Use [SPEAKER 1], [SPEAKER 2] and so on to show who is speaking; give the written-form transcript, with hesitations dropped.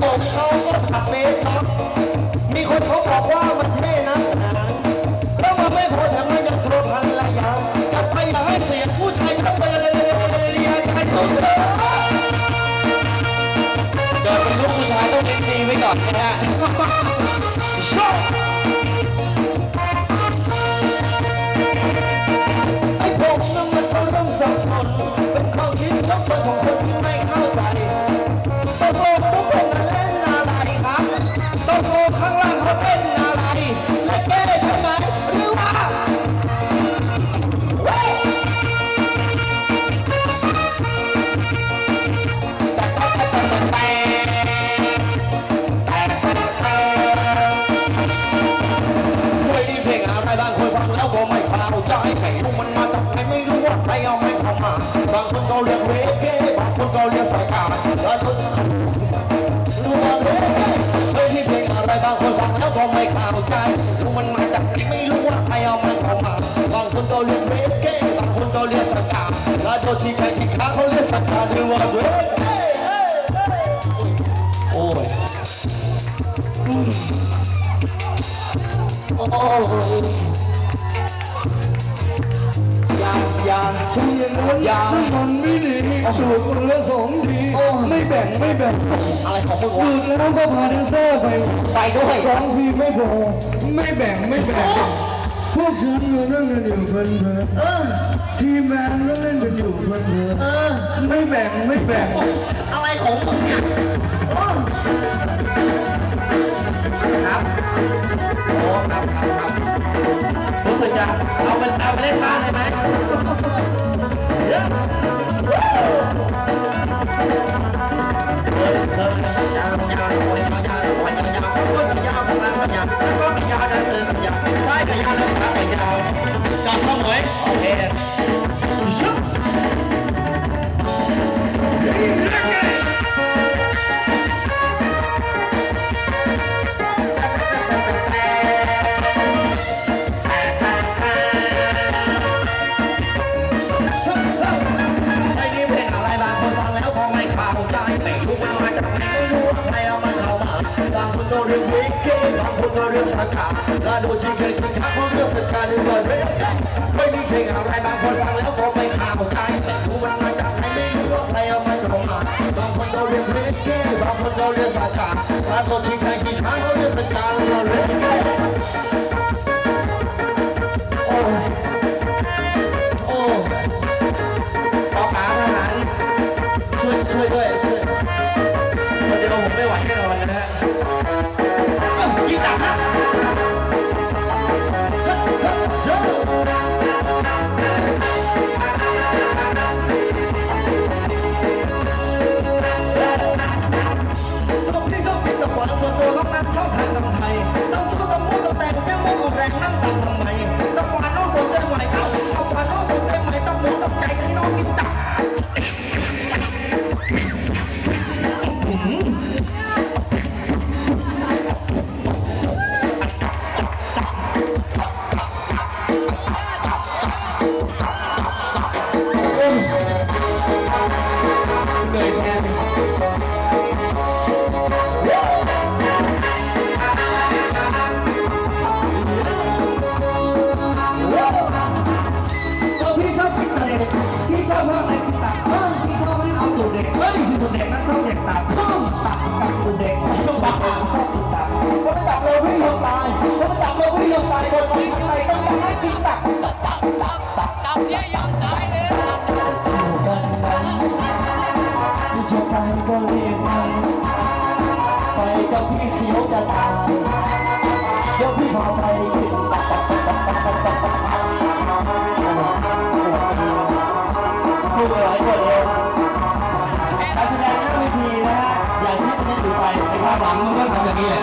[SPEAKER 1] ผมเขาก็ตัดเล็กเนาะมีคนเขาบอกว่ามันเท่นะแล้วมันไม่พอแถมมันยังโคตรพันละยาวจัดไปอย่าให้เสียผู้ชายชอบไปเลยให้สุดเกิดเป็นลูกผู้ชายต้องเล่นดีไว้ก่อนนะฮะชอบไอ้ผมนั้นมันก็ต้องสับสนเป็นความคิดสับสนของคนที่ไม่เข้าใจต้องโกงทุกคนนั้นเล่นอะไรครับต้องโกงข้างล่างเขาเล่นอะไรและแก้ใช่ไหมหรือว่าบางคนเขาเรียกเรเก้บางคนเขาเรียกสายการแล้วก็รู้ว่าเรเก้เฮ้ยที่เพลงอะไรบางคนฟังแล้วก็ไม่เข้าใจรู้มันมาจากไหนไม่รู้ว่าใครเอามันเข้ามาบางคนเขาเรียกเรเก้บางคนเขาเรียกสายการแล้วโดนชี้ใครชี้ขาเขาเรียกสายการหรือว่าเรเก้โอ้ยโอ้ยอย่าฉันยังนั้นมันไม่ดีสูบคนละ2 ทีไม่แบ่งอะไรของมึงวะสูบแล้วก็พาแดนเซอร์ไปด้วย2 ทีไม่พอไม่แบ่งพวกฉันก็นั่งกันอยู่เพลินทีมงานก็เล่นกันอยู่เพลินไม่แบ่งอะไรของมึงเนี่ยครับโอ้ครับรู้สึกจะเอาไปเล่นบ้านเลยไหมจับเข้าหน่อยโอเคแล้วดูชีวิตชีวิตเขาเรื่องสถานการณ์เลยไม่มีเพลงอะไรบางคนฟังแล้วก็ไม่เข้าใจแต่รู้มันมาจากไหนไม่รู้ว่าใครเอามันเข้ามาบางคนเราเรียนเพลงเก้บางคนเราเรียนภาษาแล้วดูชีวิตกี่ครั้งเขาเรื่องสถานการณ์เลยโอ้ปอป๋าทหารช่วยด้วยช่วยเดี๋ยวผมไม่ไหวแน่นอนนะฮะยิ่งดังนะส่วนตัวเขานั้นชอบทางทำไทยต้องสู้ต้องมูต้องแต่งยังมูแรงนั่งตังทำไมต้องหวานน้องสนใจใหม่เอาหวานน้องสนใจใหม่ต้องหมูต้องใจให้น้องกินตับเลยแทนพี่ชอบมากเลยพี่ตักพี่ชอบไม่เอาตูดเด็กตูดเด็กนั้นชอบเด็กตักตักตูดเด็กชอบตักตักคนจับเราวิ่งลงตายคนจับเราวิ่งลงตายคนที่ข้างในต้องอยากให้กินตักตับเยอะยังตายเลยอยู่กันที่จะไปก็เรียกมันไปกับพี่เสียวจะตายเดี๋ยวพี่พาไปกินตักพูดไปหลายคนเลยการแสดงหน้าเวทีนะฮะอย่างที่มันได้ดูไปในภาพหลังมันก็ทำอย่างนี้แหละ